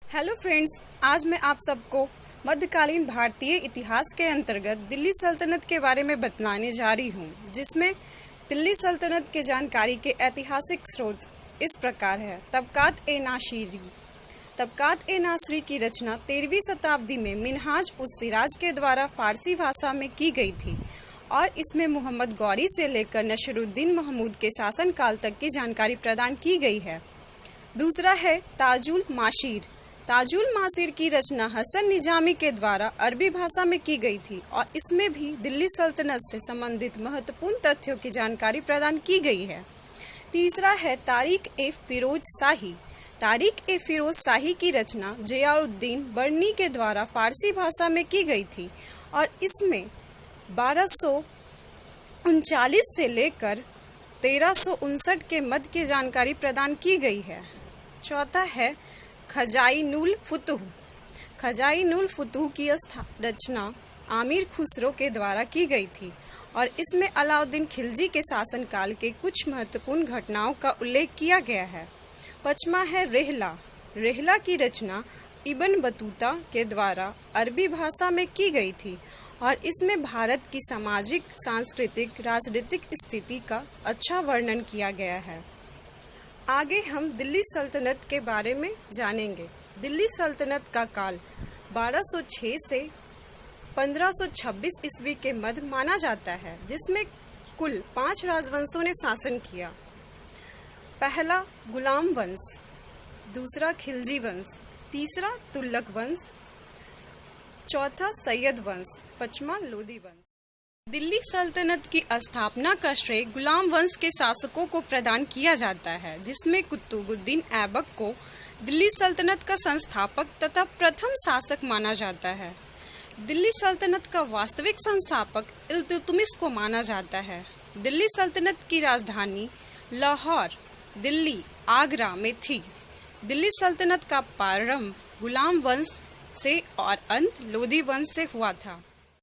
Hello friends, आज मैं आप सबको मध्यकालीन भारतीय इतिहास के अंतर्गत दिल्ली सल्तनत के बारे में बतलाने जा रही हूँ, जिसमें दिल्ली सल्तनत के जानकारी के ऐतिहासिक स्रोत इस प्रकार है। तबकात ए नासिरी की रचना 13वीं शताब्दी में मिन्हाज उस सिराज के द्वारा फारसी भाषा में की गई थी और इसमें मोहम्मद गौरी से लेकर नसरुद्दीन महमूद के शासनकाल तक की जानकारी प्रदान की गई है। दूसरा है ताजुल मासीर की रचना हसन निजामी के द्वारा अरबी भाषा में की गई थी और इसमें भी दिल्ली सल्तनत से संबंधित महत्वपूर्ण तथ्यों की जानकारी प्रदान की गई है। तीसरा है तारीख ए फिरोज शाही की रचना जियाउद्दीन बर्नी के द्वारा फारसी भाषा में की गई थी और इसमें 1239 से लेकर 1359 के मध्य की जानकारी प्रदान की गई है। चौथा है खजाइनुल फुतूह की रचना आमिर खुसरो के द्वारा की गई थी और इसमें अलाउद्दीन खिलजी के शासनकाल के कुछ महत्वपूर्ण घटनाओं का उल्लेख किया गया है। पांचवा है रेहला की रचना इब्न बतूता के द्वारा अरबी भाषा में की गई थी और इसमें भारत की सामाजिक, सांस्कृतिक, राजनीतिक स्थिति का अच्छा वर्णन किया गया है। आगे हम दिल्ली सल्तनत के बारे में जानेंगे। दिल्ली सल्तनत का काल 1206 से 1526 ईस्वी के मध्य माना जाता है, जिसमें कुल 5 राजवंशों ने शासन किया। पहला गुलाम वंश, दूसरा खिलजी वंश, तीसरा तुगलक वंश, चौथा सैयद वंश, पांचवा लोदी वंश। दिल्ली सल्तनत की स्थापना का श्रेय गुलाम वंश के शासकों को प्रदान किया जाता है, जिसमें कुतुबुद्दीन ऐबक को दिल्ली सल्तनत का संस्थापक तथा प्रथम शासक माना जाता है। दिल्ली सल्तनत का वास्तविक संस्थापक इल्तुतमिश को माना जाता है। दिल्ली सल्तनत की राजधानी लाहौर, दिल्ली, आगरा में थी। दिल्ली सल्तनत का प्रारंभ गुलाम वंश से और अंत लोदी वंश से हुआ था।